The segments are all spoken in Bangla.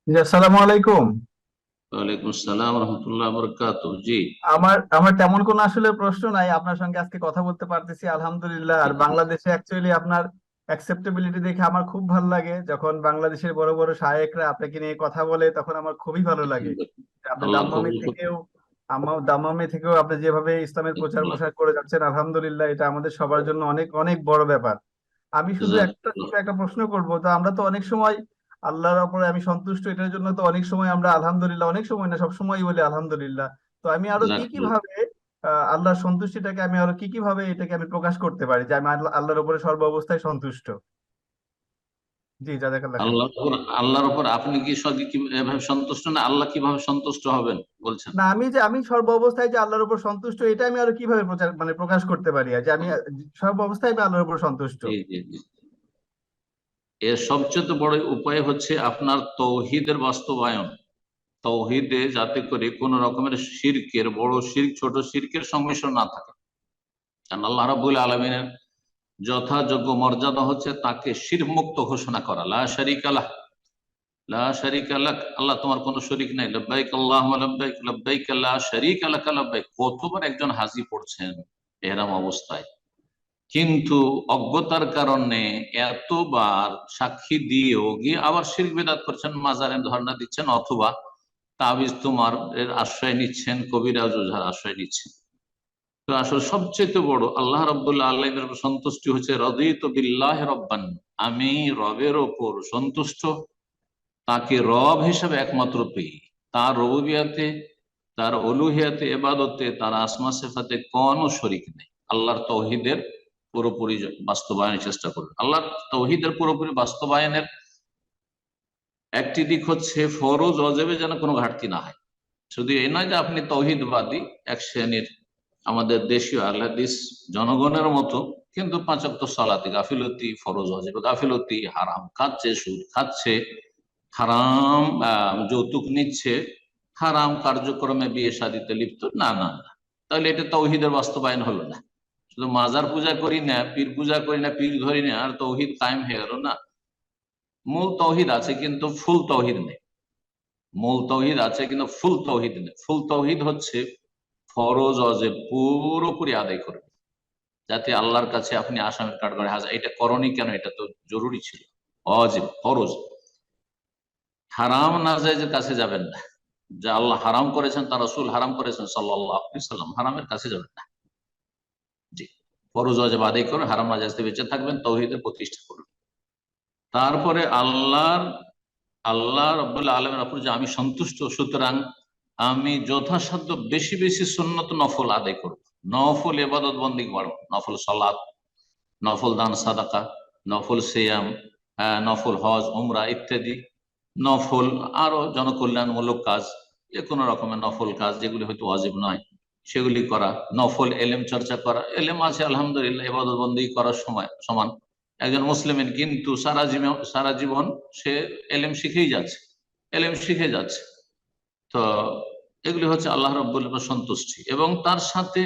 জি, আসসালামু আলাইকুম। ওয়ালাইকুম আসসালাম রহমতুল্লাহ বরকাত। জি। আমার আমার তেমন কোনো আসলে প্রশ্ন নাই, আপনার সঙ্গে আজকে কথা বলতে পারতেছি আলহামদুলিল্লাহ। আর বাংলাদেশে অ্যাকচুয়ালি আপনার অ্যাকসেপ্টেবিলিটি দেখে আমার খুব ভালো লাগে, যখন বাংলাদেশের বড় বড় শায়েখরা আপনাকে নিয়ে কথা বলে তখন আমার খুবই ভালো লাগে। আপনি আল্লাহ দাম্মামে কবুল করুন। থেকেও দাম্মামে থেকেও আপনি যেভাবে ইসলামের প্রচার আল্লাহ প্রসার করে যাচ্ছেন আলহামদুলিল্লাহ, এটা আমাদের সবার জন্য অনেক অনেক বড় ব্যাপার। আমি শুধু একটা জাযাকাল্লাহ। ছোট একটা প্রশ্ন করবো, তো আমরা তো অনেক সময় আল্লাহর উপরে আমি সন্তুষ্ট এটার জন্য তো অনেক সময় আমরা আলহামদুলিল্লাহ, অনেক সময় না সব সময় বলি আলহামদুলিল্লাহ। তো আমি আরো কি কি জাযাকাল্লাহ। ভাবে আল্লাহর সন্তুষ্টিটাকে আমি আরো কি কি ভাবে এটাকে আমি প্রকাশ করতে পারি যে আমি আল্লাহর উপরে সর্ব অবস্থায় সন্তুষ্ট? জি, জাযাকাল্লাহ খাইর। আল্লাহর উপর আপনি কি কিভাবে সন্তুষ্ট, না আল্লাহ কিভাবে সন্তুষ্ট হবেন বলছেন? না, আমি সর্ব অবস্থায় যে আল্লাহর উপর সন্তুষ্ট এটা আমি আরো কিভাবে প্রচার মানে প্রকাশ করতে পারি যে আমি সর্ব অবস্থায় আমি আল্লাহর উপর সন্তুষ্ট। জি জি জি। এর সবচেয়ে বড় উপায় হচ্ছে আপনার তৌহিদের বাস্তবায়ন। তৌহিদে যাতে করে কোন রকমের শিরকের, বড় শিরক ছোট শিরকের সংমিশ্রণ না থাকে। কারণ আল্লাহ রাব্বুল আলামিনের যথাযোগ্য মর্যাদা হচ্ছে তাকে শিরক মুক্ত ঘোষণা করা। লা শারীকা লাহ, লা শারীকা লাক, আল্লাহ তোমার কোনো শরীক নাই। লব্বাইক আল্লাহুম্মা লব্বাইক, লব্বাইক লা শারীকা লাকা লব্বাইক। কতবার একজন হাজী পড়ছেন এহরাম অবস্থায়, কিন্তু অজ্ঞতার কারণে এতবার সাক্ষী দিয়েও গিয়ে আবার শিরক বিদআত করছেন, মাজারে ধর্ণা দিচ্ছেন, অথবা তাবিজ তোমার এর আশ্রয় নিচ্ছেন, কবিরাজ ওঝার আশ্রয় নিচ্ছেন। তো আসলে সবচেয়ে বড় আল্লাহ রাব্বুল আলামিনের উপর সন্তুষ্টি হচ্ছে রাদিতু বিল্লাহি রাব্বান। আমি রবের ওপর সন্তুষ্ট, তাকে রব হিসেবে একমাত্র পেয়ে, তার রবুবিয়াতে, তার অলুহিয়াতে, এবাদতে, তার আসমা সিফাতে কোনো শরিক নেই। আল্লাহর তৌহিদের পুরোপুরি বাস্তবায়নের চেষ্টা করবে। আল্লাহর তৌহিদের পুরোপুরি বাস্তবায়নের একটি দিক হচ্ছে ফরজ অজেবে যেন কোনো ঘাটতি না হয়। শুধু এই নয় যে আপনি তৌহিদবাদী এক শ্রেণীর আমাদের দেশীয় আহলে হাদিস জনগণের মতো, কিন্তু পাঁচ ওয়াক্ত সালাতে গাফিলতি, ফরজ অজেবে গাফিলতি, হারাম খাচ্ছে, সুদ খাচ্ছে, হারাম যৌতুক নিচ্ছে, হারাম কার্যক্রমে বিয়ে শাদিতে লিপ্ত, না না না, তাহলে এটা তৌহিদের বাস্তবায়ন হলো না। শুধু মাজার পূজা করি না, পীর পূজা করি না, পীর ধরি না, আর তৌহিদ কায়েম হয়ে গেল না। মূল তৌহিদ আছে কিন্তু ফুল তৌহিদ নেই। মূল তৌহিদ আছে কিন্তু ফুল তৌহিদ নেই। ফুল তৌহিদ হচ্ছে ফরজ অজেব পুরোপুরি আদায় করবে, যাতে আল্লাহর কাছে আপনি আসামের কাঠগড়ায় হাজার। এটা করণীয় কেন? এটা তো জরুরি ছিল, অজেব ফরজ। হারাম নাজায়েজের কাছে যাবেন না। যা আল্লাহ হারাম করেছেন, তার রাসূল হারাম করেছেন সাল্লাল্লাহু আলাইহি ওয়াসাল্লাম, হারামের কাছে যাবেন না। জি। ফরজ ওয়াজিব আদায় করে হারাম নাজায়েজ থেকে বেঁচে থাকবেন, তৌহিদের প্রতিষ্ঠা করবেন। তারপরে আল্লাহ রাব্বুল আলামিনের উপর যে আমি সন্তুষ্ট, সুতরাং আমি যথাসাধ্য বেশি বেশি সুন্নত নফল আদায় করব। নফল ইবাদত বন্দেগী বাড়াবো, নফল সালাত, নফল দান সাদাকা, নফল সিয়াম, নফল হজ উমরা ইত্যাদি, নফল আরো জনকল্যাণমূলক কাজ, যে কোনো রকমের নফল কাজ যেগুলি হয়তো ওয়াজিব নয় সেগুলি করা, নফল এলেম চর্চা করা। এলেম আছে আলহামদুলিল্লাহ, ইবাদত বন্দেগী করার সময় সমান একজন মুসলিমের, কিন্তু সারা জীবন সে এলেম শিখেই যাচ্ছে, এলেম শিখে যাচ্ছে। তো এগুলি হচ্ছে আল্লাহ রাব্বুল আলামিনের সন্তুষ্টি। এবং তার সাথে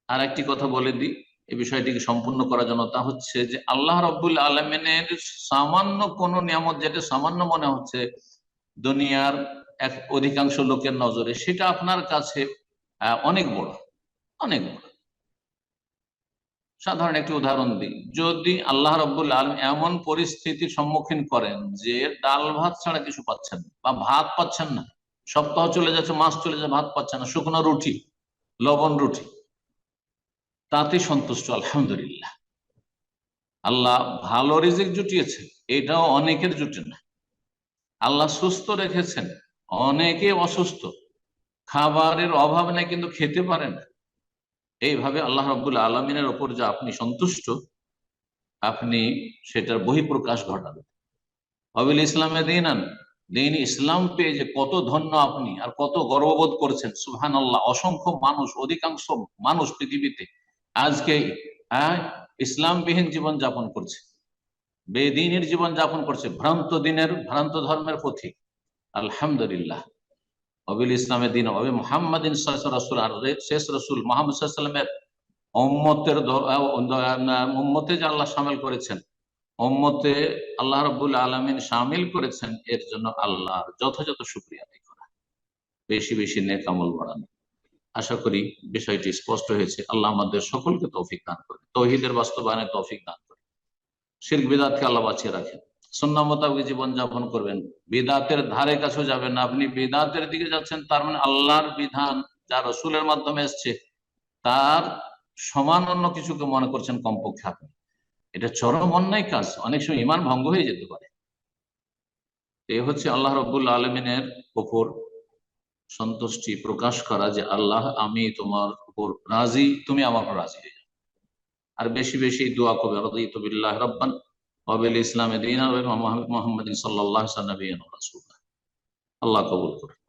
আর একটি কথা বলে দিই এই বিষয়টিকে সম্পূর্ণ করার জন্য, তা হচ্ছে যে আল্লাহ রাব্বুল আলামিনের সামান্য কোন নিয়ামত, যেটা সামান্য মনে হচ্ছে দুনিয়ার এক অধিকাংশ লোকের নজরে, সেটা আপনার কাছে অনেক বড়, অনেক বড়। সাধারণ একটি উদাহরণ দিই, যদি আল্লাহ রাব্বুল আলামিন এমন পরিস্থিতির সম্মুখীন করেন যে ডাল ভাত ছাড়া কিছু পাচ্ছেন না, বা ভাত পাচ্ছেন না, সপ্তাহ চলে যাচ্ছে, মাস চলে যাচ্ছে, ভাত পাচ্ছেন না, শুকনো রুটি, লবণ রুটি, তাতে সন্তুষ্ট আলহামদুলিল্লাহ। আল্লাহ ভালো রিজিক জুটিয়েছে, এটাও অনেকের জুটে না। আল্লাহ সুস্থ রেখেছেন, অনেকে অসুস্থ, খাবারের অভাব নেই কিন্তু খেতে পারে না। এইভাবে আল্লাহ রাব্বুল আলামিনের ওপর যে আপনি সন্তুষ্ট, আপনি সেটার বহিঃপ্রকাশ ঘটাবেন। অবিল ইসলামে দিনান, দিন ইসলাম পেয়ে যে কত ধন্য আপনি, আর কত গর্ববোধ করছেন। সুবহানাল্লাহ, অসংখ্য মানুষ, অধিকাংশ মানুষ পৃথিবীতে আজকে হ্যাঁ ইসলামবিহীন জীবন যাপন করছে, বেদিনের জীবন যাপন করছে, ভ্রান্ত দিনের, ভ্রান্ত ধর্মের পথিক। আলহামদুলিল্লাহ, অবিল ইসলামে দিন, অবি মুহাম্মাদিন রাসূল, আর শেষ রাসূল মুহাম্মদ সাল্লাল্লাহু আলাইহি ওয়াসাল্লামের উম্মতের উম্মতে যে আল্লাহ শামিল করেছেন, উম্মতে আল্লাহ রাব্বুল আলামিন শামিল করেছেন, এর জন্য আল্লাহর যথাযথ শুকরিয়া আদায় করা, বেশি বেশি নেক আমল বাড়ানো। আশা করি বিষয়টি স্পষ্ট হয়েছে। আল্লাহ আমাদের সকলকে তৌফিক দান করে, তৌহিদের বাস্তবায়নে তৌফিক দান করে, শিরক বিদআতকে আল্লাহ বাঁচিয়ে রাখেন, সুন্নাহ মোতাবেক জীবন যাপন করবেন, বিদআতের ধারে কাছেও যাবেন না। আপনি বিদআতের দিকে যাচ্ছেন, তার মানে আল্লাহর বিধান যা রসুলের মাধ্যমে এসছে তার সমান অন্য কিছুকে মনে করছেন কমপক্ষে আপনি, এটা চরম অন্যায় কাজ, অনেক সময় ঈমান ভঙ্গ হয়ে যেতে পারে। এই হচ্ছে আল্লাহ রাব্বুল আলামিনের উপর সন্তুষ্টি প্রকাশ করা, যে আল্লাহ আমি তোমার উপর রাজি, তুমি আমার উপর রাজি হয়ে যাও। আর বেশি বেশি দোয়া করবে, রাদিতু বিল্লাহি রাব্বান ওয়া বিল ইসলামি দীনান ওয়া মুহাম্মাদিন সাল্লাল্লাহু আলাইহি ওয়া সাল্লাম নবিয়্যান ওয়া রাসূলা। আল্লাহ কবুল করুন।